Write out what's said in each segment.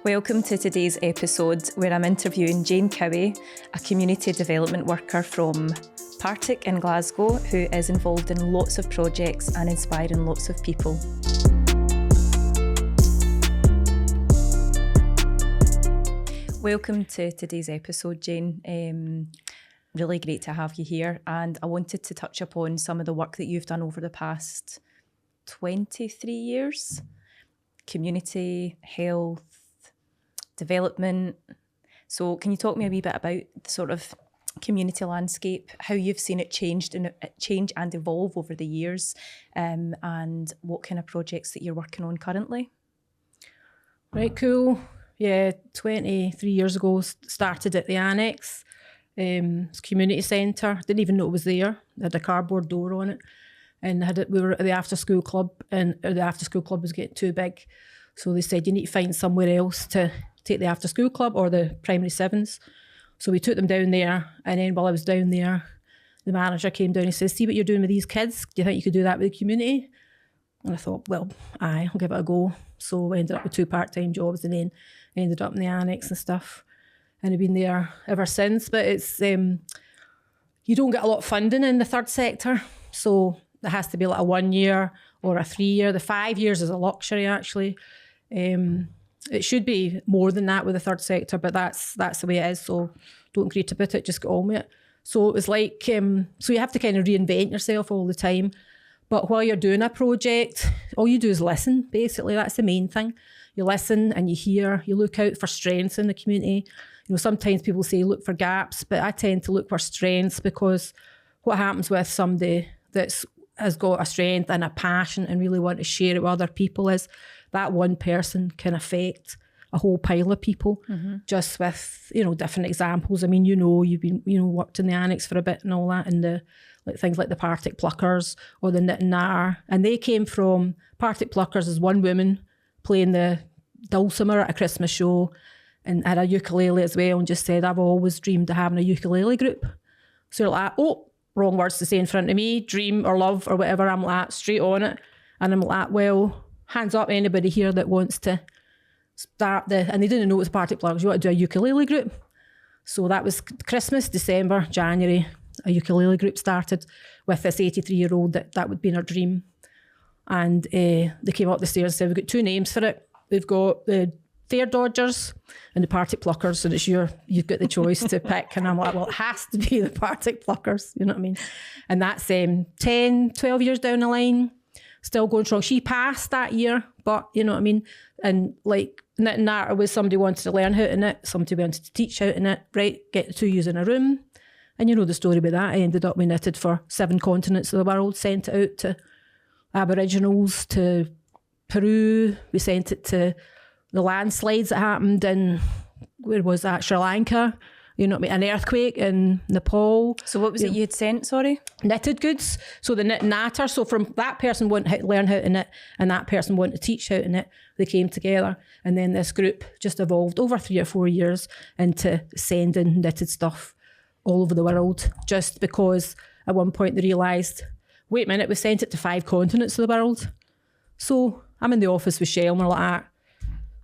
Welcome to today's episode where I'm interviewing Jane Cowie, a community development worker from Partick in Glasgow who is involved in lots of projects and inspiring lots of people. Welcome to today's episode, Jane. Really great to have you here, and I wanted to touch upon some of the work that you've done over the past 23 years. Community, health, development. So can you talk me a wee bit about the sort of community landscape, how you've seen it change and evolve over the years, and what kind of projects that you're working on currently? Right, cool. Yeah, 23 years ago, started at the Annex. It's a community centre. Didn't even know it was there. It had a cardboard door on it. And we were at the after school club, and the after school club was getting too big. So they said, you need to find somewhere else to take the after school club or the primary sevens. So we took them down there, and then while I was down there, the manager came down and says, see what you're doing with these kids? Do you think you could do that with the community? And I thought, well, aye, I'll give it a go. So I ended up with 2 part-time jobs and then ended up in the Annex and stuff. And I've been there ever since. But it's you don't get a lot of funding in the third sector. So there has to be like a 1 year or a 3 year. The 5 years is a luxury, actually. It should be more than that with the third sector, but that's the way it is. So don't create about it, just get on with it. So it was like, so you have to kind of reinvent yourself all the time. But while you're doing a project, all you do is listen, basically. That's the main thing. You listen and you hear, you look out for strengths in the community. You know, sometimes people say look for gaps, but I tend to look for strengths, because what happens with somebody has got a strength and a passion and really want to share it with other people is that one person can affect a whole pile of people, just with, different examples. I mean, you've been, worked in the Annex for a bit and all that, and things like the Partick Pluckers or the Knit and Natter. And they came from, Partick Pluckers is one woman playing the dulcimer at a Christmas show and had a ukulele as well, and just said, I've always dreamed of having a ukulele group. So you're like, oh, wrong words to say in front of me, dream or love or whatever. I'm like, straight on it. And I'm like, well, hands up anybody here that wants to start and they didn't know it was Partick Pluckers. You want to do a ukulele group? So that was Christmas, December, January. A ukulele group started with this 83-year-old that would be her dream. And they came up the stairs and said, we've got 2 names for it. We've got the Fair Dodgers and the Partick Pluckers, and it's you've got the choice to pick. And I'm like, well, it has to be the Partick Pluckers, you know what I mean? And that's 10, 12 years down the line, still going strong. She passed that year, but you know what I mean? And like Knit and Natter was somebody wanted to learn how to knit, somebody wanted to teach how to knit, right? Get the 2 years in a room. And you know the story about that. I ended up, we knitted for 7 continents of the world, sent it out to Aboriginals, to Peru. We sent it to the landslides that happened in, where was that? Sri Lanka. You know what I mean? An earthquake in Nepal. So what was it you had sent, sorry? Knitted goods. So the Knit and Natter. So from that person wanting to learn how to knit and that person wanting to teach how to knit, they came together. And then this group just evolved over 3 or 4 years into sending knitted stuff all over the world, just because at one point they realised, wait a minute, we sent it to 5 continents of the world. So I'm in the office with Shell and we're like,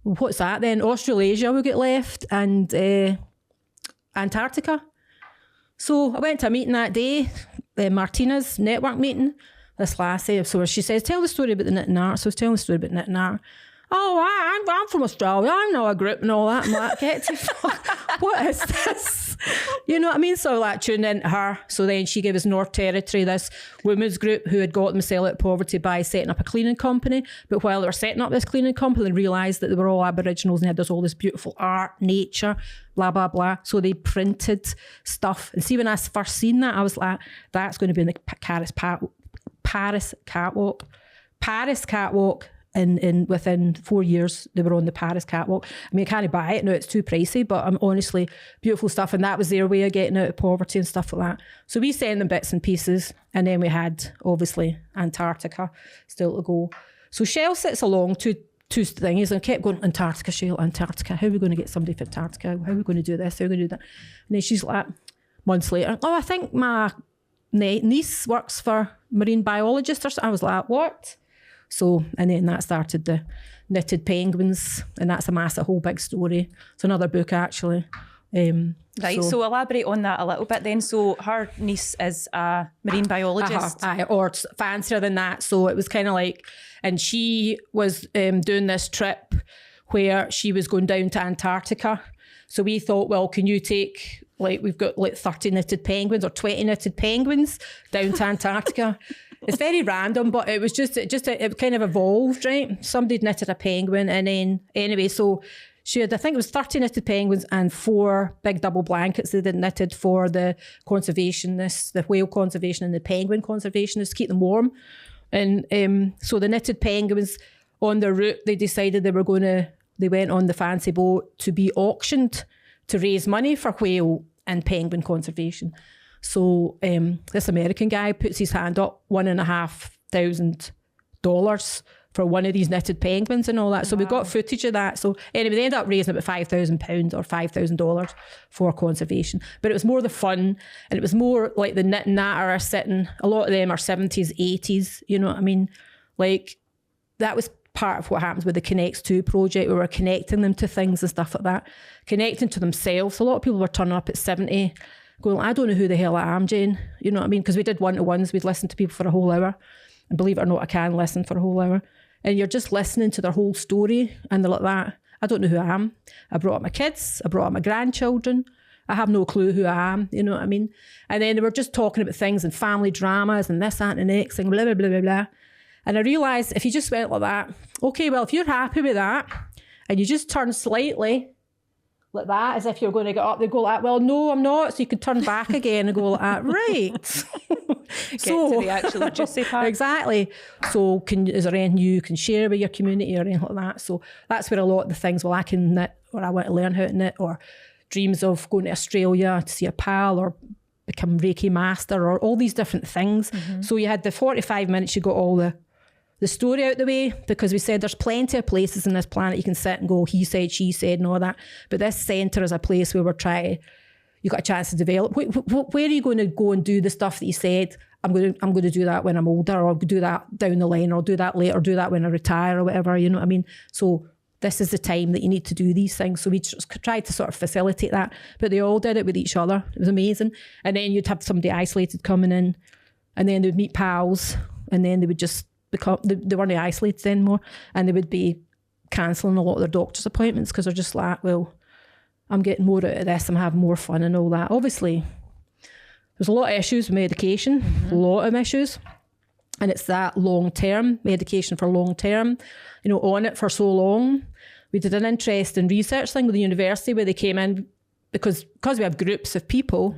well, what's that then? Australasia we get left, and Antarctica. So I went to a meeting that day, Martina's network meeting, this lassie. So she says, tell the story about the Knit and Natter. So I was telling the story about Knit and Natter. Oh, I'm from Australia. I'm not a group and all that. I'm like, get to fuck. What is this? You know what I mean? So I like tuned into her. So then she gave us North Territory, this women's group who had got themselves out of poverty by setting up a cleaning company. But while they were setting up this cleaning company, they realised that they were all Aboriginals and had all this beautiful art, nature, blah, blah, blah. So they printed stuff. And see, when I first seen that, I was like, that's going to be in the Paris catwalk. Paris catwalk. And within 4 years, they were on the Paris catwalk. I mean, I can't buy it now, it's too pricey, but honestly, beautiful stuff. And that was their way of getting out of poverty and stuff like that. So we sent them bits and pieces. And then we had, obviously, Antarctica still to go. So Shell sits along two things, and I kept going, Antarctica, Shell, Antarctica. How are we going to get somebody for Antarctica? How are we going to do this? How are we going to do that? And then she's like, months later, oh, I think my niece works for marine biologist or something. I was like, what? So, and then that started the knitted penguins, and that's a whole big story. It's another book actually. Right, so elaborate on that a little bit then. So her niece is a marine biologist. Or fancier than that. So it was kind of like, and she was doing this trip where she was going down to Antarctica. So we thought, well, can you take, like, we've got like 30 knitted penguins or 20 knitted penguins down to Antarctica. It's very random, but it was it kind of evolved, right? Somebody knitted a penguin, and then anyway, so she had, I think it was 30 knitted penguins and 4 big double blankets they did knitted for the conservationists, the whale conservation and the penguin conservationists, to keep them warm. And so the knitted penguins, on their route, they decided they went on the fancy boat to be auctioned to raise money for whale and penguin conservation. So this American guy puts his hand up, $1,500 for one of these knitted penguins and all that. So we got footage of that. So anyway, they ended up raising about £5,000 or $5,000 for conservation. But it was more the fun, and it was more like the knit and natter are sitting, a lot of them are 70s, 80s, you know what I mean? Like, that was part of what happens with the Connects 2 project. We were connecting them to things and stuff like that, connecting to themselves. A lot of people were turning up at 70 going, I don't know who the hell I am, Jane. You know what I mean? Because we did one-to-ones. We'd listen to people for a whole hour. And believe it or not, I can listen for a whole hour. And you're just listening to their whole story. And they're like that. I don't know who I am. I brought up my kids. I brought up my grandchildren. I have no clue who I am. You know what I mean? And then they were just talking about things and family dramas and this, that, and the next thing, blah, blah, blah, blah, blah. And I realised if you just went like that, okay, well, if you're happy with that and you just turn slightly like that, as if you're going to get up, they go like that, well, no, I'm not. So you could turn back again and go like that, right. Get to the actual juicy part. Exactly. So is there anything you can share with your community or anything like that? So that's where a lot of the things, well, I can knit, or I want to learn how to knit, or dreams of going to Australia to see a pal, or become Reiki master, or all these different things. Mm-hmm. So you had the 45 minutes, you got all the story out the way, because we said there's plenty of places in this planet you can sit and go, he said, she said, and all that. But this centre is a place where you got a chance to develop. Where are you going to go and do the stuff that you said, I'm going to do that when I'm older, or do that down the line, or do that later, or do that when I retire, or whatever, you know what I mean? So this is the time that you need to do these things. So we just tried to sort of facilitate that, but they all did it with each other. It was amazing. And then you'd have somebody isolated coming in, and then they'd meet pals, and then they would just they weren't isolated anymore, and they would be cancelling a lot of their doctor's appointments because they're just like, well, I'm getting more out of this, I'm having more fun and all that. Obviously, there's a lot of issues with medication, a lot of issues, and it's that long-term, medication for long-term, you know, on it for so long. We did an interesting research thing with the university where they came in, because we have groups of people,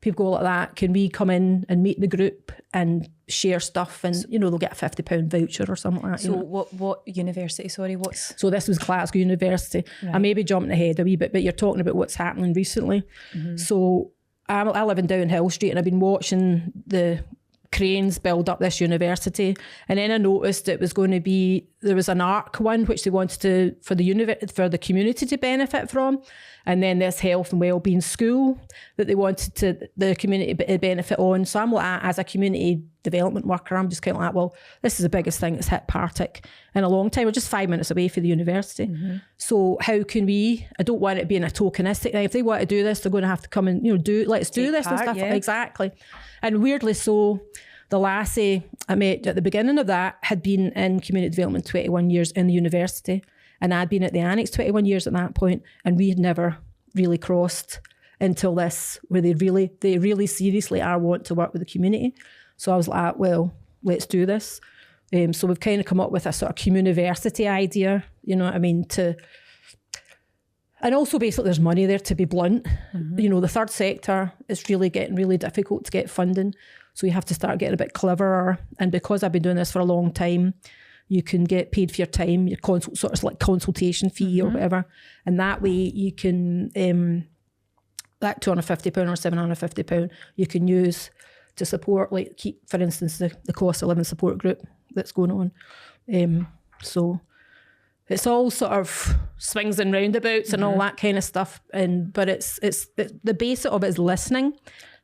people go like that, can we come in and meet the group and share stuff, and you know, they'll get a £50 voucher or something like that. So what university, sorry, So this was Glasgow University. Right. I may be jumping ahead a wee bit, but you're talking about what's happening recently. So I live in Downhill Street, and I've been watching the cranes build up this university, and then I noticed there was an ARC one which they wanted for the community to benefit from, and then this health and wellbeing school that they wanted the community to benefit on. So I'm like, as a community development worker, I'm just kind of like, well, this is the biggest thing that's hit Partick in a long time. We're just 5 minutes away from the university. So how can I don't want it being a tokenistic thing. If they want to do this, they're going to have to come and, you know, let's do this and stuff. Yeah. Exactly. And weirdly so, the lassie I met at the beginning of that had been in community development 21 years in the university, and I'd been at the Annex 21 years at that point, and we had never really crossed until this, where they really seriously want to work with the community. So I was like, well, let's do this. So we've kind of come up with a sort of communiversity idea, you know what I mean, and also basically there's money there, to be blunt. You know, the third sector is really getting really difficult to get funding. So you have to start getting a bit cleverer. And because I've been doing this for a long time, you can get paid for your time, your sort of like consultation fee or whatever. And that way you can, that £250 or £750 you can use to support, like keep, for instance, the cost of living support group that's going on. So it's all sort of swings and roundabouts and all that kind of stuff. But it's the basic of it is listening,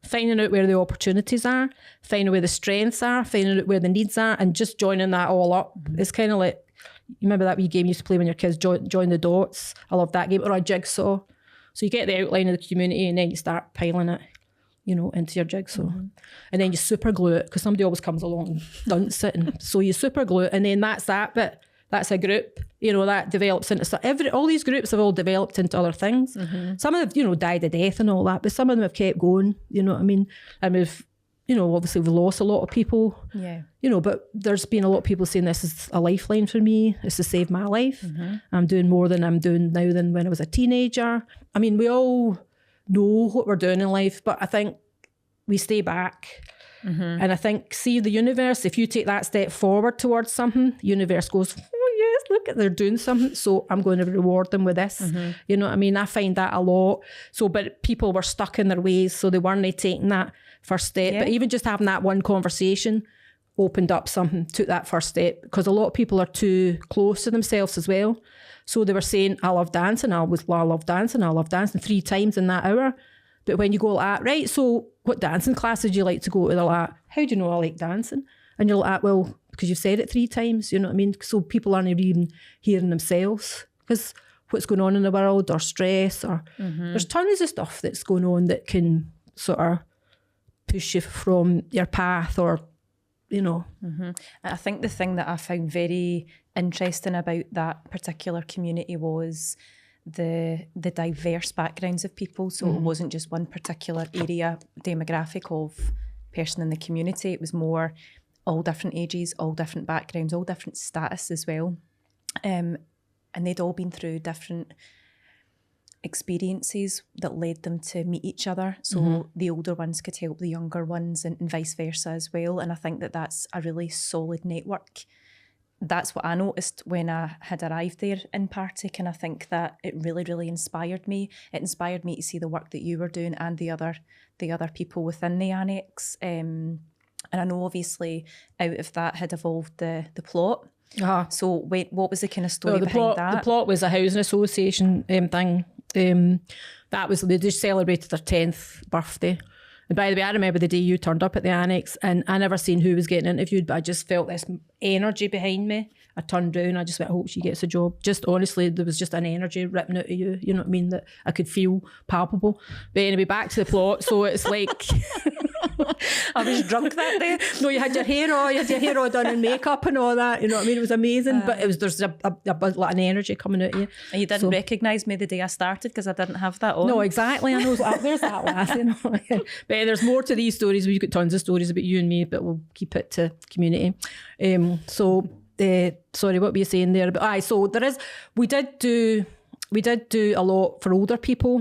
finding out where the opportunities are, finding where the strengths are, finding out where the needs are, and just joining that all up. It's kind of like, You remember that wee game you used to play when your kids join the dots? I love that game. Or a jigsaw. So you get the outline of the community and then you start piling it, you know, into your jigsaw. And then you super glue it, because somebody always comes along and dunts it. And so you super glue it, and then that's that bit. That's a group, you know, that develops into all these groups have all developed into other things. Some of them, you know, died a death and all that, but some of them have kept going, you know what I mean? And we've, you know, obviously we've lost a lot of people, you know, but there's been a lot of people saying this is a lifeline for me. It's to save my life. I'm doing more than I'm doing now than when I was a teenager. I mean, we all know what we're doing in life, but I think we stay back. And I think, see, the universe, if you take that step forward towards something, the universe goes, oh yes, look at, they're doing something, so I'm going to reward them with this. You know what I mean? I find that a lot. So, but people were stuck in their ways, so they weren't taking that first step. But even just having that one conversation opened up something, took that first step, because a lot of people are too close to themselves as well. So they were saying, I love dancing, I love dancing 3 times in that hour. But when you go like, right, so what dancing classes do you like to go to? They're like, how do you know I like dancing? And you're like, well, because you've said it 3 times, you know what I mean? So people aren't even hearing themselves, because what's going on in the world, or stress, or there's tons of stuff that's going on that can sort of push you from your path, or, you know. I think the thing that I found very interesting about that particular community was the diverse backgrounds of people. So it wasn't just one particular area demographic of person in the community. It was more all different ages, all different backgrounds, all different status as well. And they'd all been through different experiences that led them to meet each other. So the older ones could help the younger ones, and vice versa as well. And I think that that's a really solid network. That's what I noticed when I had arrived there in Partick, and I think that it really, really inspired me. It inspired me to see the work that you were doing and the other people within the annex. And I know obviously out of that had evolved the plot. So what was the kind of story behind that? The plot was a housing association thing. That was, they just celebrated their 10th birthday. And by the way, I remember the day you turned up at the annex, and I never seen who was getting interviewed, but I just felt this energy behind me. I turned round, I just went, I hope she gets a job. Just honestly, there was just an energy ripping out of you, you know what I mean, that I could feel palpable. But anyway, back to the plot. So it's like... I was drunk that day. No, you had your hair all done and makeup and all that, you know what I mean? It was amazing, but there's like an energy coming out of you. And you didn't recognise me the day I started because I didn't have that on. No, exactly. I know. There's that laugh, you know. But there's more to these stories. We've got tons of stories about you and me, but we'll keep it to community. Sorry, what were you saying there? But so there is, we did do a lot for older people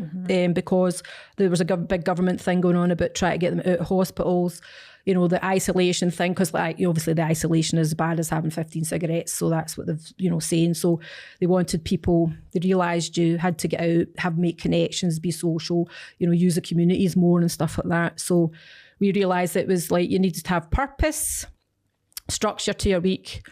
because there was a big government thing going on about trying to get them out of hospitals, you know, the isolation thing, because like obviously the isolation is as bad as having 15 cigarettes, so that's what they've, you know, saying. So they wanted people, they realised you had to get out, make connections, be social, you know, use the communities more and stuff like that. So we realised it was like you needed to have purpose, structure to your week,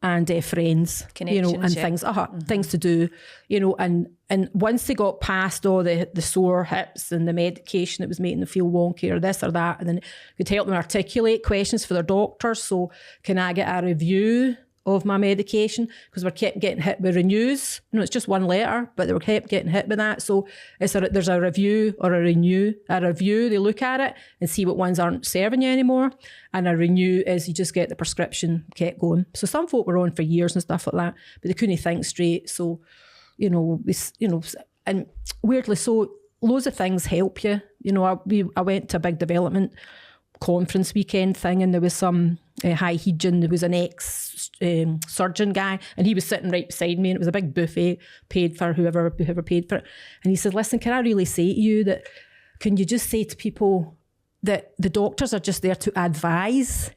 and friends, you know, and things to do, you know, and once they got past all the sore hips and the medication that was making them feel wonky or this or that, and then it could help them articulate questions for their doctors. So can I get a review of my medication? Because we kept getting hit with renews. You know, it's just one letter, but they were kept getting hit with that. So there's a review or a renew. A review, they look at it and see what ones aren't serving you anymore. And a renew is you just get the prescription kept going. So some folk were on for years and stuff like that, but they couldn't think straight. So, you know, and weirdly, so loads of things help you. You know, I went to a big development conference weekend thing, and there was some high Heejin, there was an ex-surgeon guy, and he was sitting right beside me, and it was a big buffet paid for whoever paid for it. And he said, listen, can I really say to you that, can you just say to people that the doctors are just there to advise?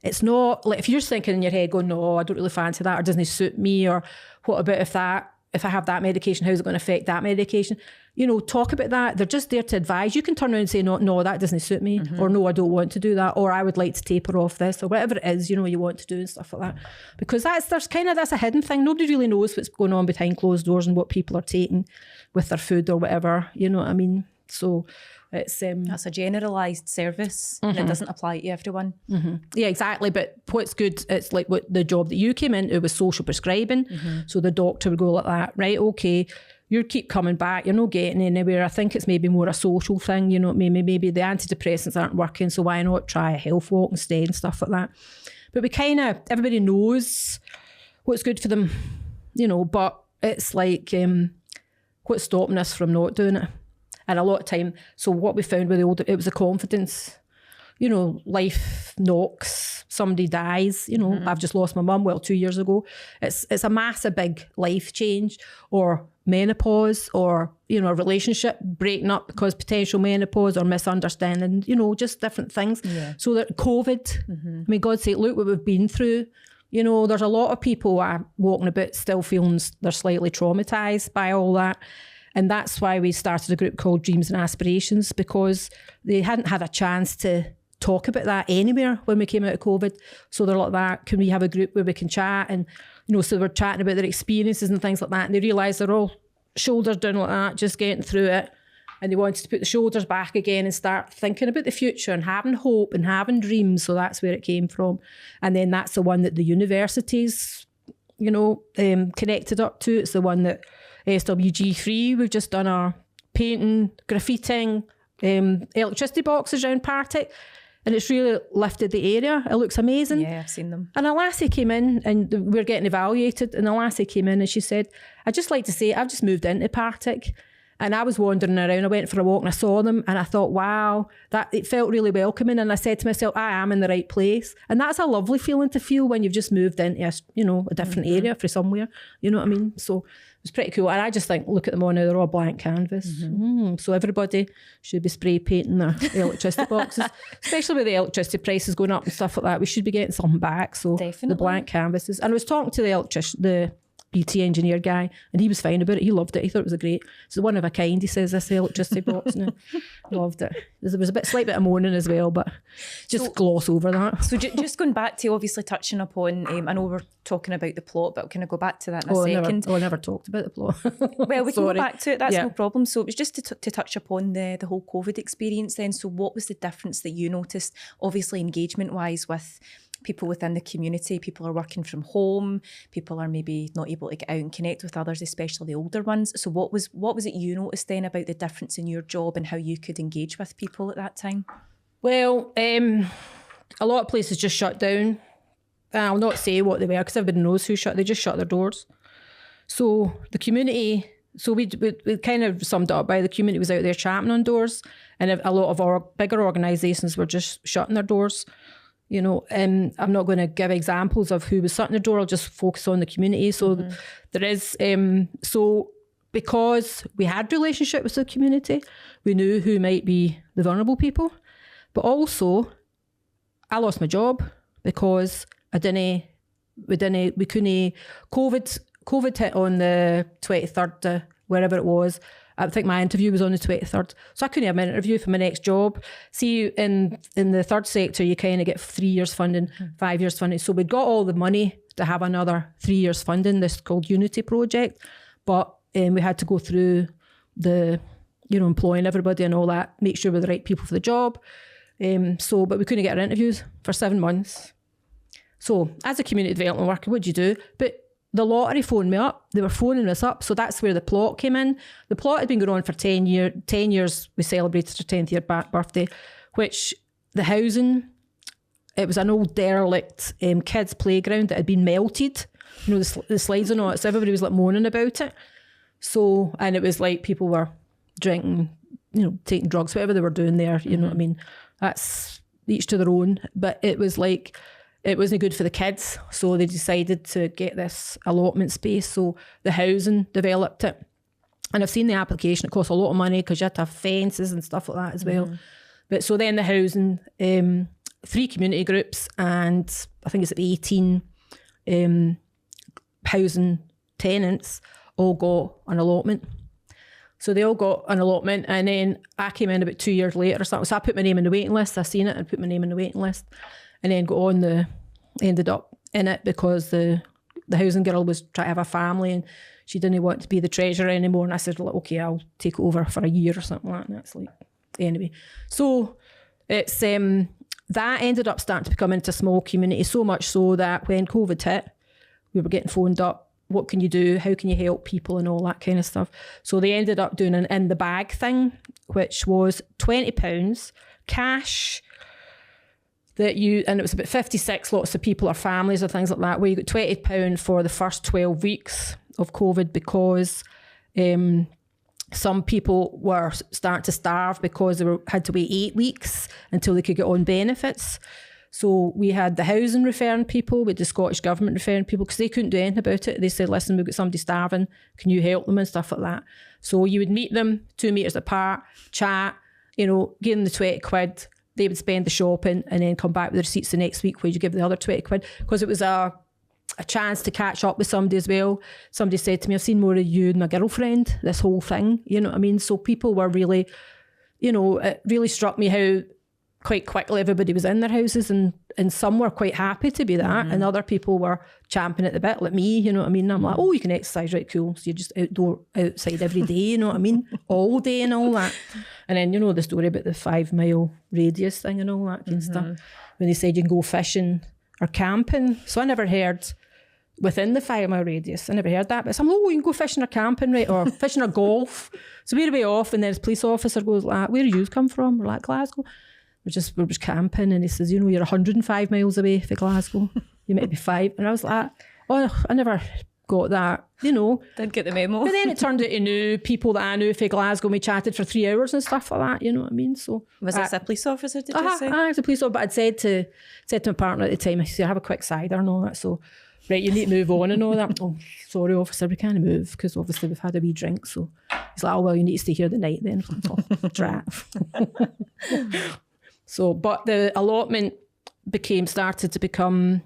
It's not like, if you're thinking in your head going, no, I don't really fancy that, or doesn't suit me, or what about if I have that medication, how's it going to affect that medication? You know, talk about that. They're just there to advise. You can turn around and say, no, that doesn't suit me, or no, I don't want to do that, or I would like to taper off this, or whatever it is, you know, you want to do and stuff like that. Because that's a hidden thing. Nobody really knows what's going on behind closed doors and what people are taking with their food or whatever, you know what I mean? So it's that's a generalised service and it doesn't apply to everyone. Yeah, exactly. But what's good, it's like what the job that you came into was social prescribing. So the doctor would go like that, right, okay, you keep coming back, you're not getting anywhere. I think it's maybe more a social thing, you know, maybe the antidepressants aren't working, so why not try a health walk instead and stuff like that. But we kind of, everybody knows what's good for them, you know, but it's like what's stopping us from not doing it. And a lot of time, so what we found with the older, it was the confidence. You know, life knocks, somebody dies, you know, I've just lost my mum, 2 years ago. It's a massive big life change, or menopause, or, you know, a relationship breaking up because potential menopause or misunderstanding, you know, just different things. Yeah. So that COVID, I mean, God's sake, look what we've been through. You know, there's a lot of people walking about still feeling they're slightly traumatised by all that. And that's why we started a group called Dreams and Aspirations, because they hadn't had a chance to talk about that anywhere when we came out of COVID. So they're like that, can we have a group where we can chat? And, you know, so we're chatting about their experiences and things like that. And they realise they're all shoulders down like that, just getting through it. And they wanted to put the shoulders back again and start thinking about the future and having hope and having dreams. So that's where it came from. And then that's the one that the universities, you know, connected up to. It's the one that SWG3, we've just done our painting, graffitiing, electricity boxes around Partick, and it's really lifted the area. It looks amazing. Yeah, I've seen them. And a lassie came in, and we're getting evaluated, and a lassie came in and she said, I'd just like to say, I've just moved into Partick, and I was wandering around. I went for a walk and I saw them, and I thought, wow, that it felt really welcoming. And I said to myself, I am in the right place. And that's a lovely feeling to feel when you've just moved into a different area for somewhere. You know what I mean? So it was pretty cool. And I just think, look at them all now, they're all blank canvas. So everybody should be spray painting their electricity boxes, especially with the electricity prices going up and stuff like that. We should be getting something back. So definitely. The blank canvases. And I was talking to the BT engineer guy, and he was fine about it. He loved it. He thought it was great. It's one of a kind, he says, this electricity box. And I loved it. There was a slight bit of moaning as well, but just gloss over that. So just going back to obviously touching upon, I know we're talking about the plot, but can I go back to that in a second? I never talked about the plot. Well, we can go back to it. That's no problem. So it was just to touch upon the whole COVID experience then. So what was the difference that you noticed, obviously engagement-wise, with people within the community? People are working from home, people are maybe not able to get out and connect with others, especially the older ones. So what was it you noticed then about the difference in your job and how you could engage with people at that time? Well, a lot of places just shut down. I'll not say what they were because everybody knows who they just shut their doors. So the community, so we kind of summed it up by the community was out there champing on doors, and a lot of our bigger organisations were just shutting their doors. You know, I'm not going to give examples of who was shutting the door. I'll just focus on the community. So there is, so because we had relationship with the community, we knew who might be the vulnerable people. But also, I lost my job because we couldn't, COVID hit on the 23rd, wherever it was. I think my interview was on the 23rd. So I couldn't have an interview for my next job. See, in the third sector, you kind of get 3 years funding, 5 years funding. So we'd got all the money to have another 3 years funding, this called Unity project. But we had to go through the, employing everybody and all that, make sure we're the right people for the job. But we couldn't get our interviews for 7 months. So as a community development worker, what do you do? But the lottery phoned me up. They were phoning us up. So that's where the plot came in. The plot had been going on for 10 years. 10 years we celebrated our 10th year birthday, which the housing, it was an old derelict kids' playground that had been melted. The slides and all that. So everybody was like moaning about it. So, and it was like people were drinking, taking drugs, whatever they were doing there. You know what I mean? That's each to their own. But it was like, it wasn't good for the kids, so they decided to get this allotment space. So the housing developed it. And I've seen the application. It costs a lot of money because you had to have fences and stuff like that as well. But so then the housing, 3 community groups, and I think it's 18 housing tenants all got an allotment. So they all got an allotment, and then I came in about 2 years later or something. So I put my name in the waiting list. I seen it and put my name in the waiting list. And then ended up in it because the the housing girl was trying to have a family and she didn't want to be the treasurer anymore. And I said, like, okay, I'll take it over for a year or something like that. And it's like, anyway. So it's that ended up starting to become into a small community, so much so that when COVID hit, we were getting phoned up. What can you do? How can you help people and all that kind of stuff? So they ended up doing an in the bag thing, which was £20 cash that and it was about 56 lots of people or families or things like that, where you got £20 for the first 12 weeks of COVID because some people were starting to starve because they had to wait 8 weeks until they could get on benefits. So we had the housing referring people, we had the Scottish Government referring people because they couldn't do anything about it. They said, listen, we've got somebody starving, can you help them and stuff like that. So you would meet them 2 metres apart, chat, give them the 20 quid, they would spend the shopping and then come back with the receipts the next week where you give the other 20 quid because it was a chance to catch up with somebody as well. Somebody said to me, I've seen more of you and my girlfriend, this whole thing, you know what I mean? So people were really, it really struck me how quite quickly everybody was in their houses and some were quite happy to be that and other people were champing at the bit like me, you know what I mean? And I'm like, oh, you can exercise, right, cool. So you're just outside every day, you know what I mean? All day and all that. And then, the story about the 5 mile radius thing and all that kind of stuff. When they said you can go fishing or camping. So I never heard within the 5 mile radius. I never heard that. But I'm like, oh, you can go fishing or camping, right? Or fishing or golf. So we're way off and then this police officer goes like, where do you come from? We're like, Glasgow. We're just camping and he says, you're 105 miles away from Glasgow. You might be 5. And I was like, oh, I never got that, Didn't get the memo. But then it turned out he knew people that I knew from Glasgow. We chatted for 3 hours and stuff like that, you know what I mean? So was this a police officer, did you say? I was a police officer, but I'd said to my partner at the time, I said, have a quick cider and all that. So, right, you need to move on and all that. Oh, sorry, officer, we can't move because obviously we've had a wee drink. So he's like, oh, well, you need to stay here the night then. Drat. So, but the allotment started to become,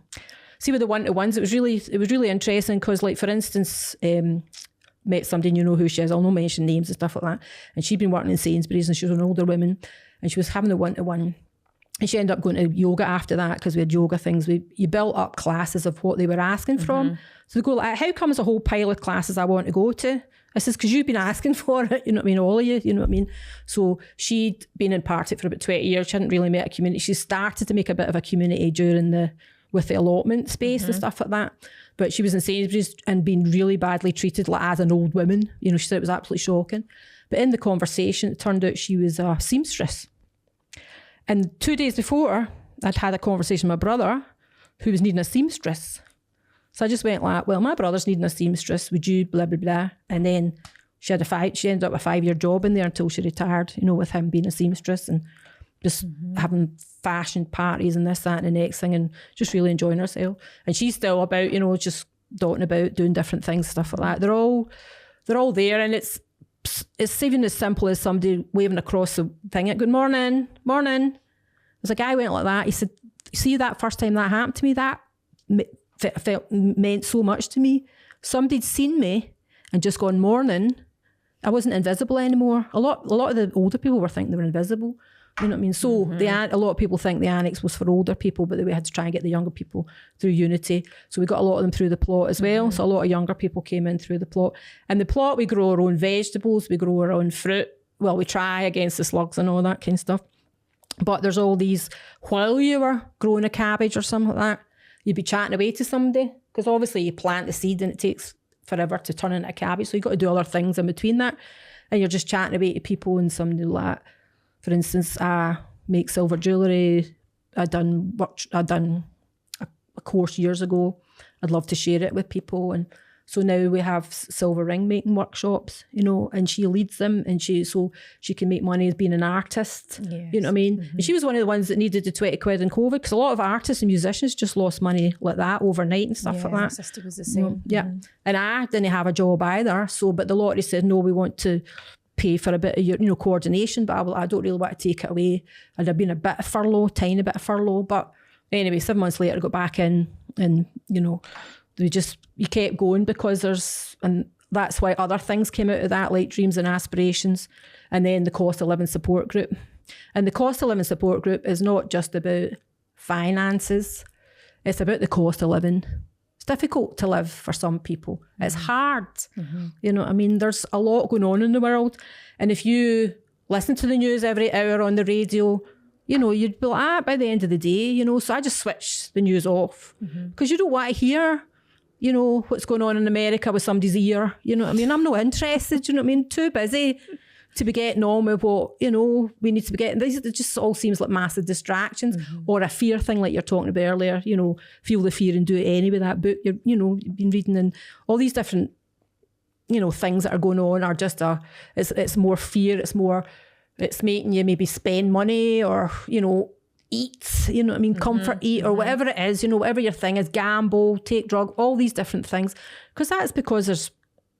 see with the one-to-ones, it was really interesting because, like, for instance, met somebody, and who she is, I'll not mention names and stuff like that, and she'd been working in Sainsbury's and she was an older woman and she was having the one-to-one and she ended up going to yoga after that because we had yoga things. You built up classes of what they were asking from. So they go like, how comes a whole pile of classes I want to go to? I says, because you've been asking for it, you know what I mean, all of you, you know what I mean? So she'd been in Partick for about 20 years. She hadn't really met a community. She started to make a bit of a community with the allotment space and stuff like that. But she was in Sainsbury's and been really badly treated like as an old woman. She said it was absolutely shocking. But in the conversation, it turned out she was a seamstress. And 2 days before, I'd had a conversation with my brother who was needing a seamstress. So I just went like, well, my brother's needing a seamstress. Would you blah, blah, blah. And then she ended up a 5-year job in there until she retired, with him being a seamstress and just having fashion parties and this, that and the next thing and just really enjoying herself. And she's still about, just dotting about, doing different things, stuff like that. They're all there and it's even as simple as somebody waving across the thing at good morning. There's a guy went like that. He said, see that first time that happened to me, that meant so much to me. Somebody'd seen me and just gone morning. I wasn't invisible anymore. A lot of the older people were thinking they were invisible. You know what I mean? So a lot of people think the annex was for older people, but we had to try and get the younger people through Unity. So we got a lot of them through the plot as well. So a lot of younger people came in through the plot. And the plot, we grow our own vegetables, we grow our own fruit. Well, we try against the slugs and all that kind of stuff. But there's all these, while you were growing a cabbage or something like that, you'd be chatting away to somebody because obviously you plant the seed and it takes forever to turn into a cabbage. So you've got to do other things in between that. And you're just chatting away to people and somebody like, for instance, I make silver jewellery. I'd done a course years ago. I'd love to share it with people. And so now we have silver ring making workshops, and she leads them and so she can make money as being an artist. Yes. You know what I mean? And she was one of the ones that needed the 20 quid in COVID because a lot of artists and musicians just lost money like that overnight and stuff like that. My sister was the same. Yeah. And I didn't have a job either. But the lottery said, no, we want to pay for a bit of your, coordination, but I don't really want to take it away. I'd have been a bit of furlough, tiny bit of furlough. But anyway, 7 months later, I got back in and, you kept going because and that's why other things came out of that, like Dreams and Aspirations, and then the Cost of Living Support Group. And the Cost of Living Support Group is not just about finances, it's about the cost of living. It's difficult to live for some people. It's hard. You know what I mean? There's a lot going on in the world. And if you listen to the news every hour on the radio, you know, you'd be like, by the end of the day, you know, so I just switch the news off because you don't want to hear, you know, what's going on in America with somebody's ear. You know what I mean? I'm not interested, you know what I mean? Too busy to be getting on with what, you know, we need to be getting. It just all seems like massive distractions or a fear thing like you're talking about earlier, you know, feel the fear and do it anyway. That book, you've been reading, and all these different, you know, things that are going on are just it's more fear. It's making you maybe spend money or, you know, eat, you know what I mean, comfort eat or whatever it is, you know, whatever your thing is, gamble, take drug, all these different things. Because that's because there's,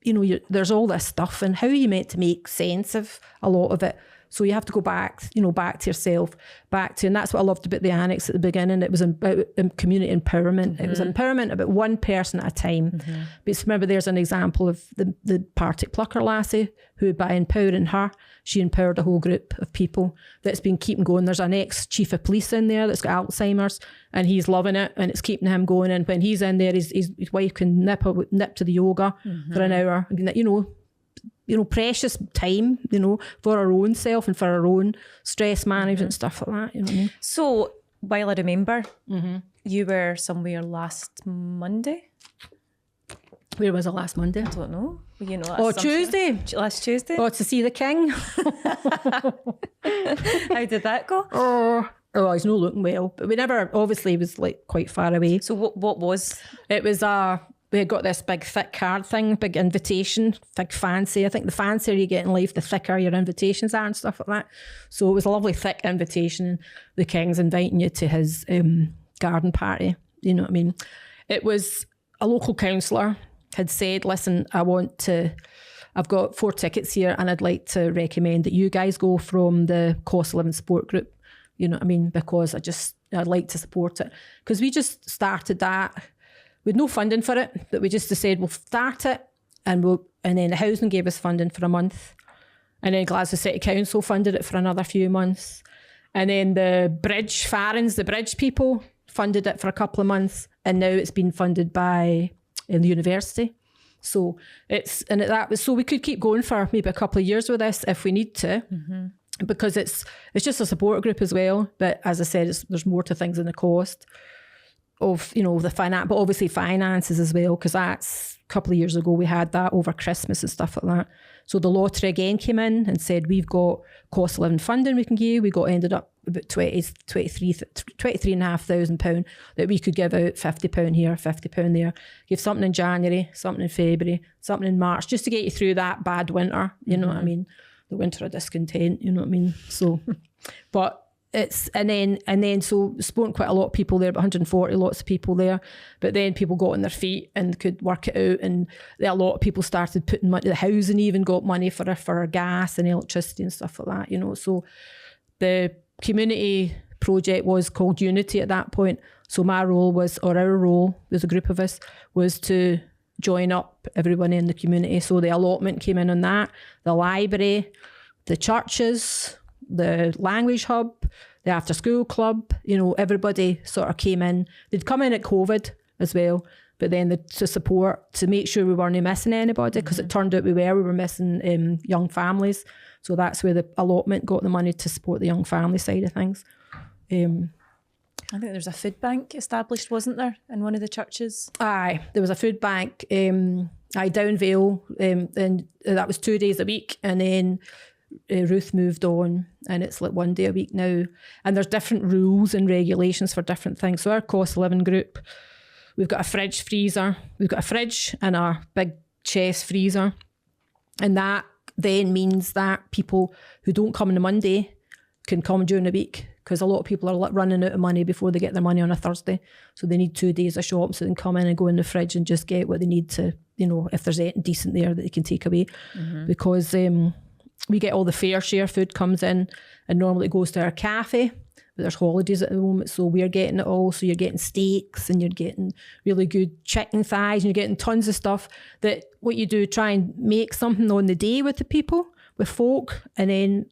you know, there's all this stuff, and how are you meant to make sense of a lot of it? So you have to go back, you know, back to yourself, and that's what I loved about the annex at the beginning. It was about community empowerment. It was empowerment about one person at a time. But remember, there's an example of the Partick Plucker lassie who, by empowering her, she empowered a whole group of people that's been keeping going. There's an ex-chief of police in there that's got Alzheimer's, and he's loving it, and it's keeping him going. And when he's in there, his wife can nip to the yoga for an hour. You know, precious time, you know, for our own self and for our own stress management, stuff like that, you know what I mean? So, while I remember, you were somewhere last Monday. Where was it last Monday? I don't know. You know, Tuesday. Last Tuesday. Oh, to see the king. How did that go? Oh, he's not looking well. But we never, obviously, was like quite far away. So what was? It was we had got this big thick card thing, big invitation, big fancy. I think the fancier you get in life, the thicker your invitations are and stuff like that. So it was a lovely thick invitation, and the king's inviting you to his garden party. You know what I mean? It was a local councillor had said, listen, I've got 4 tickets here, and I'd like to recommend that you guys go from the Cost of Living support group. You know what I mean? Because I'd like to support it. Because we just started that. We had no funding for it, but we just decided we'll start it, and then the housing gave us funding for a month, and then Glasgow City Council funded it for another few months, and then the bridge people funded it for a couple of months, and now it's been funded by the university. So so we could keep going for maybe a couple of years with this if we need to, because it's just a support group as well. But as I said, there's more to things than the cost of, you know, the finance, but obviously finances as well, because that's a couple of years ago we had that over Christmas and stuff like that. So the lottery again came in and said, we've got cost of living funding we can give. Ended up about £23,500 that we could give out, £50 here, £50 there. Give something in January, something in February, something in March, just to get you through that bad winter, you know what I mean? The winter of discontent, you know what I mean? So, but it's, and then so spoke quite a lot of people there, about 140, lots of people there. But then people got on their feet and could work it out, and a lot of people started putting money, the housing even got money for gas and electricity and stuff like that, you know. So the community project was called Unity at that point. So our role, there's a group of us, was to join up everyone in the community. So the allotment came in on that, the library, the churches, the language hub, the after school club, you know, everybody sort of came in. They'd come in at COVID as well, but then to support, to make sure we weren't missing anybody, because it turned out we were missing young families. So that's where the allotment got the money to support the young family side of things. I think there's a food bank established, wasn't there, in one of the churches? Aye, there was a food bank, down Vale, and that was 2 days a week, and then Ruth moved on, and it's like 1 day a week now. And there's different rules and regulations for different things. So our cost of living group, we've got a fridge and a big chest freezer, and that then means that people who don't come on a Monday can come during the week, because a lot of people are running out of money before they get their money on a Thursday. So they need 2 days of shop, so they can come in and go in the fridge and just get what they need to, you know, if there's anything decent there that they can take away. Because we get all the fair share food comes in, and normally it goes to our cafe, but there's holidays at the moment, so we're getting it all. So you're getting steaks, and you're getting really good chicken thighs, and you're getting tons of stuff that what you do, try and make something on the day with the people, with folk, and then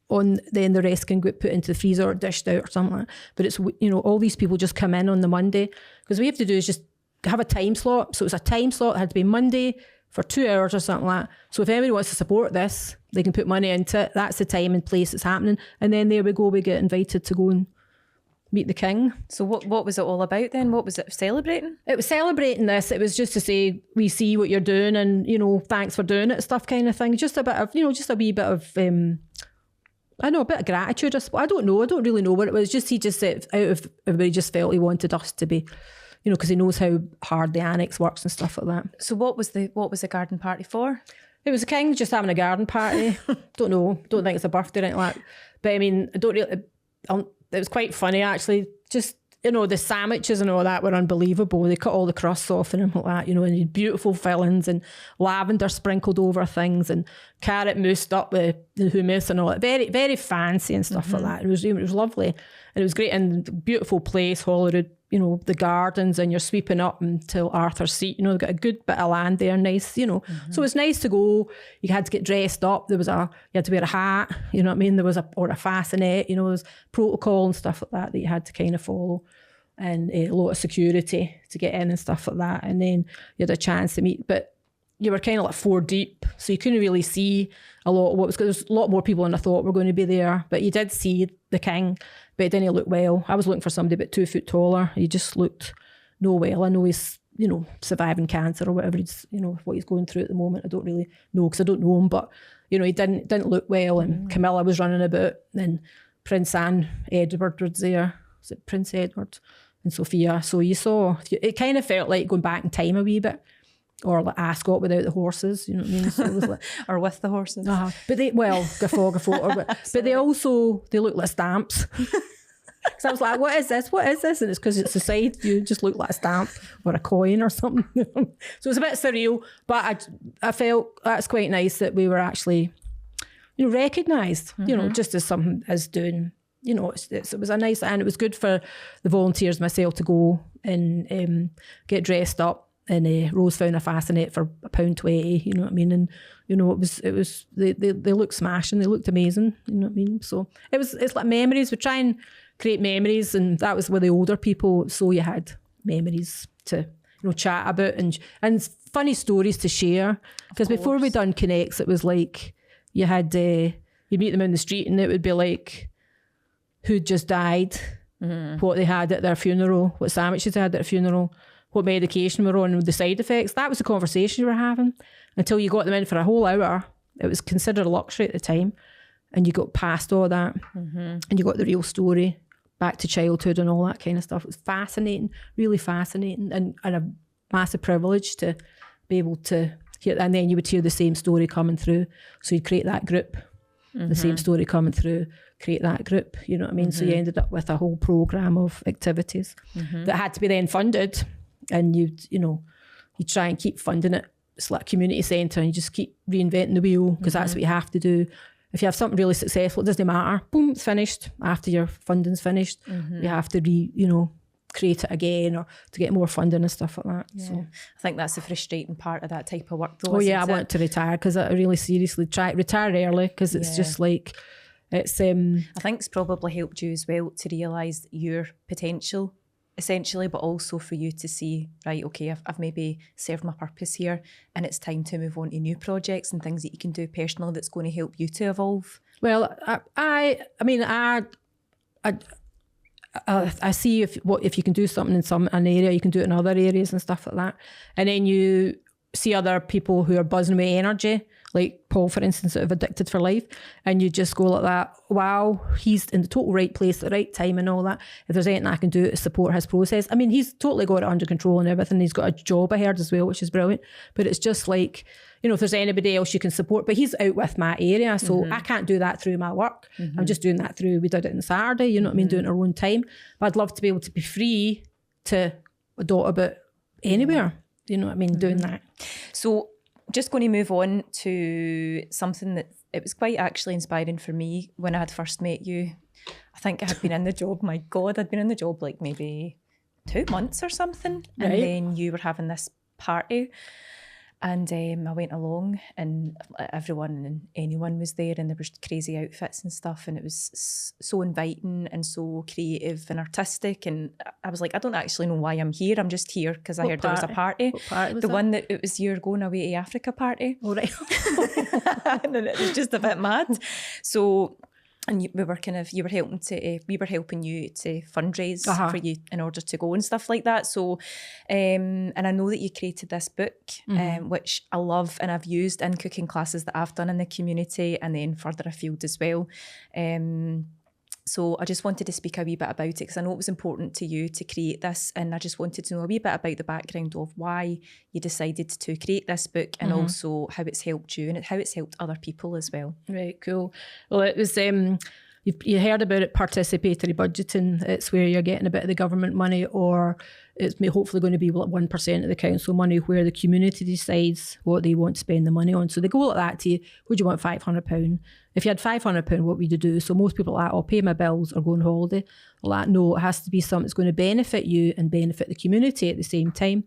the rest can get put into the freezer or dished out or something like that. But it's, you know, all these people just come in on the Monday, because what we have to do is just have a time slot. So it was a time slot. It had to be Monday for 2 hours or something like that. So if anybody wants to support this, they can put money into it. That's the time and place it's happening. And then there we go. We get invited to go and meet the king. So what was it all about then? What was it celebrating? It was celebrating this. It was just to say, we see what you're doing and, you know, thanks for doing it, stuff kind of thing. Just a bit of, you know, just a wee bit of, I know, a bit of gratitude. I don't know. I don't really know what it was. Just he just said, out of everybody just felt he wanted us to be, you know, because he knows how hard the annex works and stuff like that. So what was the garden party for? It was a king just having a garden party. Don't know. Don't think it's a birthday or anything like that. But I mean, I don't really... it was quite funny actually. Just, you know, the sandwiches and all that were unbelievable. They cut all the crusts off and like that, you know, and beautiful fillings and lavender sprinkled over things and carrot moussed up with the hummus and all that. Very, very fancy and stuff like that. It was lovely. And it was great and beautiful place, Holyrood, you know, the gardens, and you're sweeping up until Arthur's Seat, you know, they've got a good bit of land there, nice, you know. So it's nice to go. You had to get dressed up. You had to wear a hat, you know what I mean? There was a fascinet, you know, there was protocol and stuff like that you had to kind of follow. And a lot of security to get in and stuff like that. And then you had a chance to meet, but you were kind of like 4 deep, so you couldn't really see a lot of what was, because there's a lot more people than I thought were going to be there, but you did see the king, but it didn't look well. I was looking for somebody about 2 foot taller. He just looked no well. I know he's, you know, surviving cancer or whatever he's, you know, what he's going through at the moment. I don't really know because I don't know him, but, you know, he didn't look well. And Camilla was running about, and Prince Anne Edward was there. Was it Prince Edward? And Sophia. So you saw, it kind of felt like going back in time a wee bit, or like Ascot without the horses, you know what I mean? So it was like, or with the horses. But they, well, Gaffo, but they look like stamps. Because I was like, what is this? And it's because it's a side, you just look like a stamp or a coin or something. So it's a bit surreal, but I felt that's quite nice that we were actually, you know, recognised, you know, just as something as doing, you know, it was a nice, and it was good for the volunteers, myself, to go and get dressed up. And Rose found a fascinet for £1.20, you know what I mean? And, you know, they looked smashing, they looked amazing, you know what I mean? So it's like memories. We try and create memories, and that was with the older people, so you had memories to, you know, chat about and funny stories to share. Because before we done Connects, it was like you had, you meet them in the street and it would be like, who'd just died, what they had at their funeral, what sandwiches they had at their funeral, what medication were on, the side effects. That was the conversation you were having until you got them in for a whole hour. It was considered a luxury at the time, and you got past all that, and you got the real story, back to childhood and all that kind of stuff. It was fascinating, really fascinating, and a massive privilege to be able to hear. And then you would hear the same story coming through, so you'd create that group. The same story coming through, create that group, you know what I mean? So you ended up with a whole programme of activities that had to be then funded, and you try and keep funding it. It's like a community centre, and you just keep reinventing the wheel, because that's what you have to do. If you have something really successful, it doesn't matter, boom, it's finished. After your funding's finished, you have to create it again, or to get more funding and stuff like that. Yeah. So I think that's the frustrating part of that type of work though. Oh yeah, I want to retire, because I really seriously retire early, because it's just like, it's I think it's probably helped you as well to realise your potential, essentially, but also for you to see, right, okay, I've maybe served my purpose here, and it's time to move on to new projects and things that you can do personally that's going to help you to evolve. Well, I see if you can do something in an area, you can do it in other areas and stuff like that. And then you see other people who are buzzing with energy, like Paul, for instance, that have Addicted for Life, and you just go like that, wow, he's in the total right place at the right time and all that. If there's anything I can do to support his process. I mean, he's totally got it under control and everything. He's got a job, I heard, as well, which is brilliant. But it's just like, you know, if there's anybody else you can support, but he's out with my area, so I can't do that through my work. I'm just doing that through, we did it on Saturday, you know what I mean, doing our own time. But I'd love to be able to be free to dot about anywhere, you know what I mean, doing that. So just going to move on to something that it was quite actually inspiring for me when I had first met you. I think I had been in the job, my God, I'd been in the job like maybe 2 months or something. Right. And then you were having this party. And I went along, and everyone and anyone was there, and there was crazy outfits and stuff, and it was so inviting and so creative and artistic. And I was like, I don't actually know why I'm here. I'm just here because I heard there was a party. What party was the that? one that it was your going away to Africa party. Oh, right. And it was just a bit mad. So, and we were helping you to fundraise for you in order to go and stuff like that. So, and I know that you created this book, which I love and I've used in cooking classes that I've done in the community and then further afield as well. So I just wanted to speak a wee bit about it because I know it was important to you to create this, and I just wanted to know a wee bit about the background of why you decided to create this book and also how it's helped you and how it's helped other people as well. Right, cool. Well, it was, you heard about it, participatory budgeting. It's where you're getting a bit of the government money, or it's hopefully going to be like 1% of the council money, where the community decides what they want to spend the money on. So they go like that to you. Would you want £500? If you had £500, what would you do? So most people are like, I'll pay my bills or go on holiday. Like, no, it has to be something that's going to benefit you and benefit the community at the same time.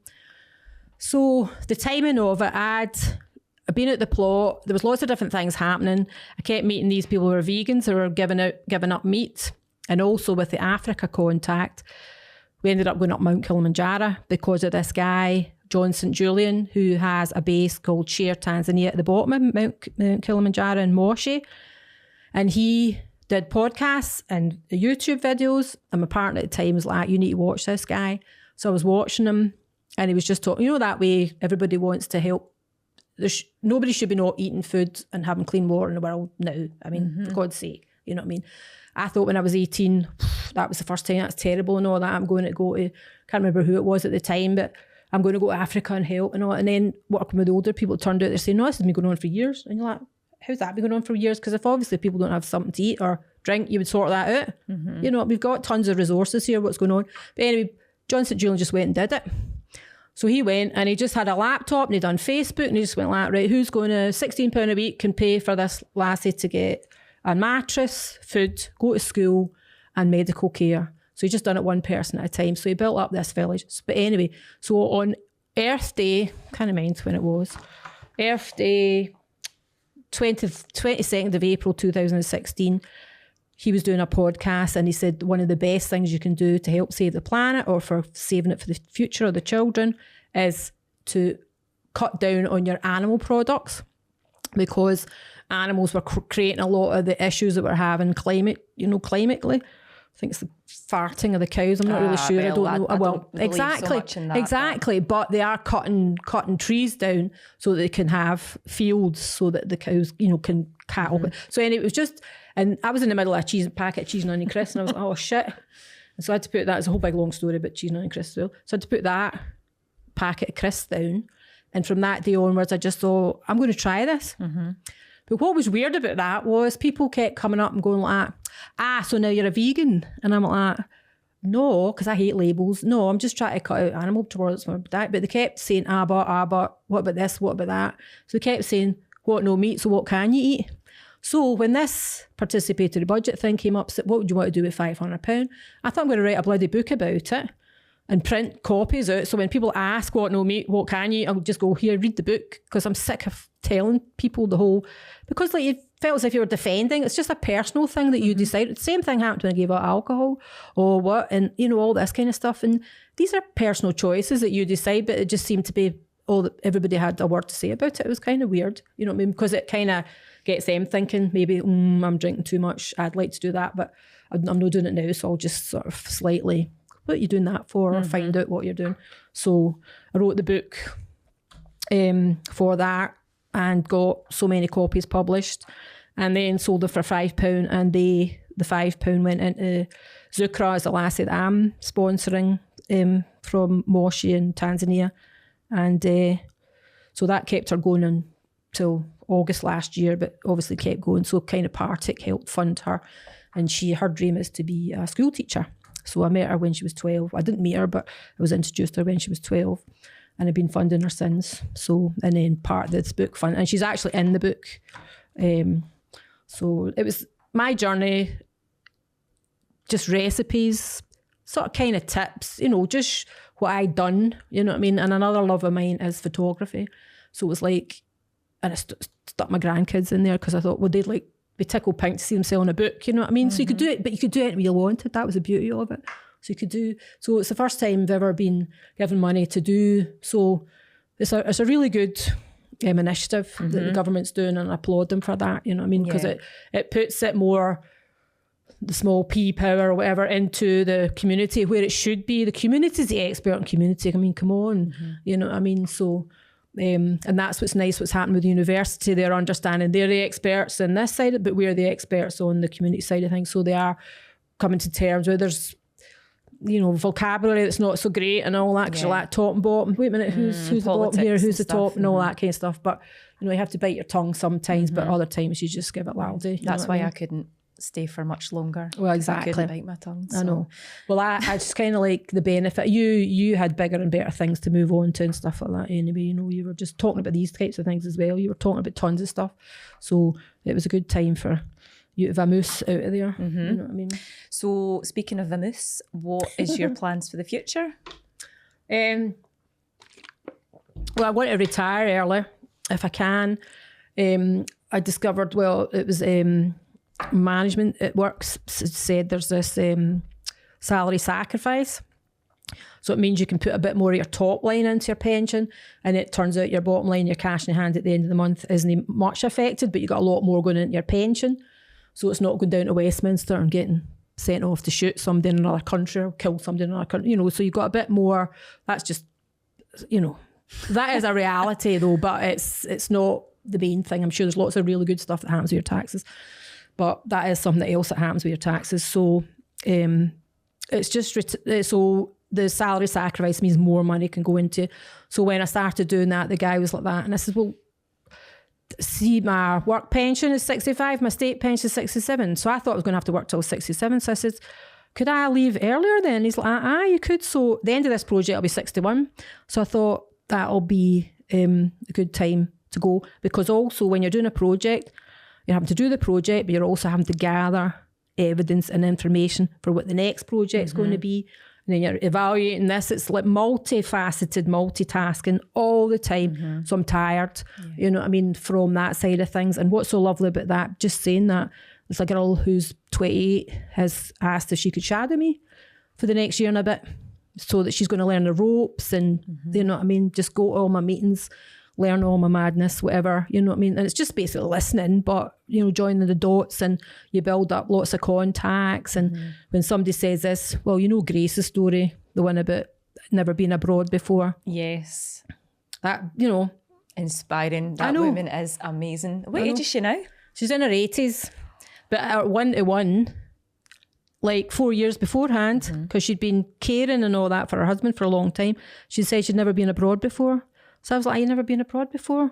So the timing of it, I've been at the plot. There was lots of different things happening. I kept meeting these people who were vegans, who were giving up meat. And also with the Africa contact, we ended up going up Mount Kilimanjaro because of this guy, John St. Julian, who has a base called Share Tanzania at the bottom of Mount Kilimanjaro in Moshi. And he did podcasts and YouTube videos. And my partner at the time was like, you need to watch this guy. So I was watching him, and he was just talking, that way everybody wants to help. Nobody should be not eating food and having clean water in the world now. I mean, for God's sake, you know what I mean? I thought when I was 18, that was the first time, that's terrible and all that. I'm going to go to, can't remember who it was at the time, but I'm going to go to Africa and help and all. And then working with the older people, it turned out they're saying, no, this has been going on for years. And you're like, how's that been going on for years? Because if obviously people don't have something to eat or drink, you would sort that out. We've got tons of resources here, what's going on. But anyway, John St. Julian just went and did it. So he went and he just had a laptop and he'd done Facebook, and he just went like, right, who's going to £16 a week can pay for this lassie to get a mattress, food, go to school and medical care. So he just done it one person at a time. So he built up this village. But anyway, so on Earth Day, can't mind when it was, Earth Day, 22nd of April 2016, he was doing a podcast, and he said one of the best things you can do to help save the planet or for saving it for the future of the children is to cut down on your animal products, because animals were creating a lot of the issues that we're having climatically. I think it's the farting of the cows. I'm not really sure. I don't know. Well, exactly. But they are cutting trees down so that they can have fields so that the cows, can cattle. So anyway, it was just, and I was in the middle of a packet of cheese and onion crisps, and I was like, oh shit. And so I had to put that, it's a whole big long story about cheese and onion crisps as well. So I had to put that packet of crisps down. And from that day onwards, I just thought, I'm going to try this. But what was weird about that was people kept coming up and going like, so now you're a vegan. And I'm like, no, because I hate labels. No, I'm just trying to cut out animal products from my diet. But they kept saying, but what about this, what about that? So they kept saying, what, no meat, so what can you eat? So when this participatory budget thing came up, said, what would you want to do with £500? I thought I'm going to write a bloody book about it and print copies out. So when people ask, what, no meat, what can you eat? I'll just go, here, read the book, because I'm sick of telling people the whole, because like you felt as if you were defending. It's just a personal thing that you decided. Same thing happened when I gave out alcohol or what, and all this kind of stuff. And these are personal choices that you decide, but it just seemed to be all that everybody had a word to say about it. It was kind of weird, you know what I mean? Because it kind of gets them thinking, maybe, I'm drinking too much. I'd like to do that, but I'm not doing it now. So I'll just sort of slightly, what are you doing that for? Or find out what you're doing. So I wrote the book for that and got so many copies published, and then sold it for £5. And the £5 went into Zukra, as a lassie that I'm sponsoring from Moshi in Tanzania. And so that kept her going until August last year, but obviously kept going. So kind of Partick helped fund her. And her dream is to be a school teacher. So I met her when she was 12. I didn't meet her, but I was introduced to her when she was 12. And I've been funding her since. So, and then part of this book fund, and she's actually in the book. So it was my journey, just recipes, sort of kind of tips, just what I'd done, you know what I mean? And another love of mine is photography. So it was like, and I stuck my grandkids in there because I thought, well, they'd like be tickled pink to see them selling a book, you know what I mean? So you could do it, but you could do it when you wanted. That was the beauty of it. So you could do, so it's the first time I've ever been given money to do. So it's a really good initiative that the government's doing, and I applaud them for that, you know what I mean? Because it puts it more, the small p power or whatever, into the community where it should be. The community's the expert in community. I mean, come on, you know what I mean? So, and that's what's nice, what's happened with the university. They're understanding they're the experts in this side, but we're the experts on the community side of things. So they are coming to terms where there's, you know, vocabulary that's not so great and all that, because you're like top and bottom. Wait a minute, who's the bottom here, who's the top, and all that kind of stuff. But, you know, you have to bite your tongue sometimes, but other times you just give it loudly. That's why I couldn't stay for much longer. Well, exactly. I couldn't bite my tongue. So. I know. Well, I just kind of like the benefit. You had bigger and better things to move on to and stuff like that anyway. You know, you were just talking about these types of things as well. You were talking about tons of stuff. So it was a good time for you to vamoose out of there. You know what I mean? So speaking of vamoose, what is your plans for the future? Well, I want to retire early if I can. I discovered, well, it was management at work said there's this salary sacrifice. So it means you can put a bit more of your top line into your pension, and it turns out your bottom line, your cash in hand at the end of the month, isn't much affected, but you got a lot more going into your pension. So it's not going down to Westminster and getting sent off to shoot somebody in another country or kill somebody in another country, you know, so you've got a bit more. That's just, you know, that is a reality though, but it's not the main thing. I'm sure there's lots of really good stuff that happens with your taxes, but that is something else that happens with your taxes. So it's just, so the salary sacrifice means more money can go into. So when I started doing that, the guy was like that, and I said, well, see, my work pension is 65, my state pension is 67. So I thought I was going to have to work till 67. So I said, could I leave earlier then? He's like, you could. So at the end of this project, I'll be 61. So I thought that'll be a good time to go, because also when you're doing a project, you're having to do the project, but you're also having to gather evidence and information for what the next project's going to be. And then you're evaluating this. It's like multifaceted, multitasking all the time. So I'm tired, you know what I mean, from that side of things. And what's so lovely about that, just saying that, it's a girl who's 28 has asked if she could shadow me for the next year and a bit, so that she's going to learn the ropes and, you know what I mean, just go to all my meetings, learn all my madness, whatever, you know what I mean? And it's just basically listening, but, you know, joining the dots, and you build up lots of contacts. And when somebody says this, well, you know Grace's story, the one about never been abroad before. Yes. That, you know. Inspiring. That woman is amazing. What age is she now? She's in her 80s. But at 1-to-1, like 4 years beforehand, because she'd been caring and all that for her husband for a long time, she said she'd never been abroad before. So I was like, you never been abroad before?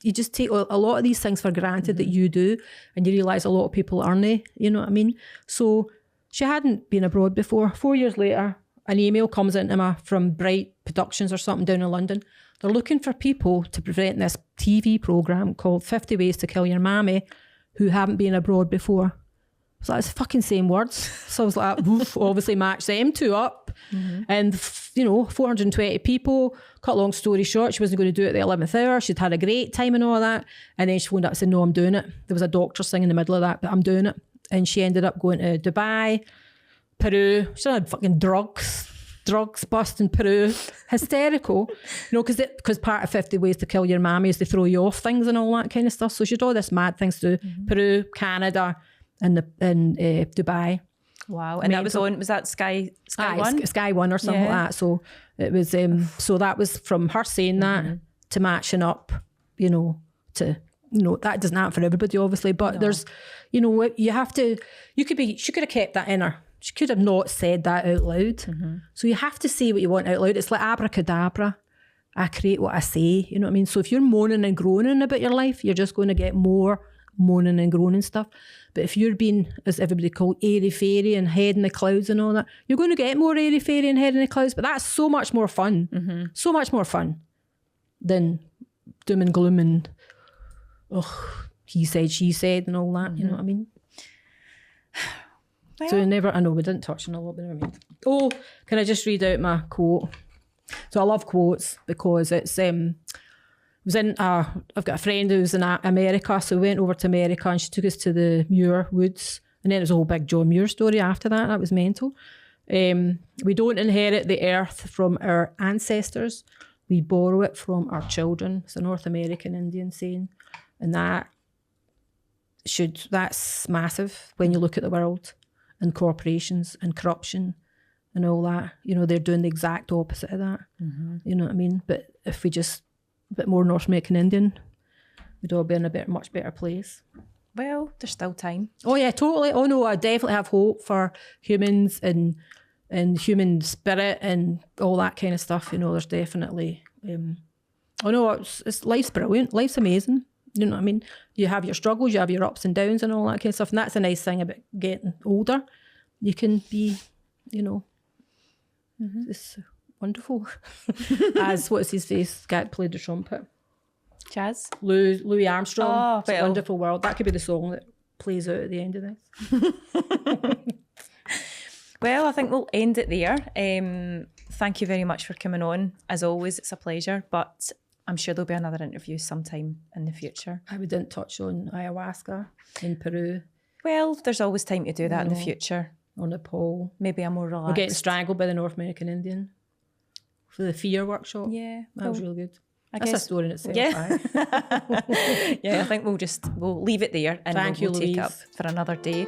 You just take a lot of these things for granted that you do, and you realise a lot of people aren't they, you know what I mean? So she hadn't been abroad before. 4 years later, an email comes into me from Bright Productions or something down in London. They're looking for people to present this TV programme called 50 Ways to Kill Your Mammy who haven't been abroad before. I was like, it's the fucking same words. So I was like, oof, obviously match them two up. And, you know, 420 people, cut long story short, she wasn't going to do it at the 11th hour. She'd had a great time and all that. And then she phoned up and said, no, I'm doing it. There was a doctor thing in the middle of that, but I'm doing it. And she ended up going to Dubai, Peru. She had fucking drugs bust in Peru. Hysterical. You know, because part of 50 Ways to Kill Your Mammy is they throw you off things and all that kind of stuff. So she had all this mad things to do. Peru, Canada, and Dubai. Wow. And that was on, was that Sky One? Sky One or something like that. So it was, so that was from her saying that to matching up, you know, to, you know, that doesn't happen for everybody, obviously, but there's, you know, you have to, she could have kept that in her. She could have not said that out loud. So you have to say what you want out loud. It's like abracadabra. I create what I say, you know what I mean? So if you're moaning and groaning about your life, you're just going to get more moaning and groaning stuff. But if you're being, as everybody called, airy-fairy and head in the clouds and all that, you're going to get more airy-fairy and head in the clouds, but that's so much more fun. So much more fun than doom and gloom and, he said, she said and all that, you know what I mean? Well, so I know we didn't touch on a lot, but never mind. Oh, can I just read out my quote? So I love quotes because it was I've got a friend who's in America, so we went over to America and she took us to the Muir Woods, and then it was a whole big John Muir story after that. That was mental. We don't inherit the earth from our ancestors. We borrow it from our children. It's a North American Indian saying, and that's massive when you look at the world and corporations and corruption and all that. You know, they're doing the exact opposite of that. Mm-hmm. You know what I mean? But if we just a bit more North American Indian, we'd all be in a much better place. Well, there's still time. Oh yeah, totally. Oh no, I definitely have hope for humans and human spirit and all that kind of stuff. You know, there's definitely. Oh no, it's life's brilliant. Life's amazing. You know what I mean? You have your struggles, you have your ups and downs and all that kind of stuff. And that's a nice thing about getting older. You can be, you know, it's wonderful. As what's his face? Guy that played the trumpet. Jazz? Louis Armstrong. Oh, It's a wonderful world. That could be the song that plays out at the end of this. Well, I think we'll end it there. Thank you very much for coming on. As always, it's a pleasure, but I'm sure there'll be another interview sometime in the future. We didn't touch on ayahuasca in Peru. Well, there's always time to do that in the future. Or Nepal. Maybe a more relaxed. We're getting strangled by the North American Indian for the fear workshop. Yeah. That was really good. That's a story in itself. Yeah. Yeah, I think we'll leave it there and we'll take up for another day.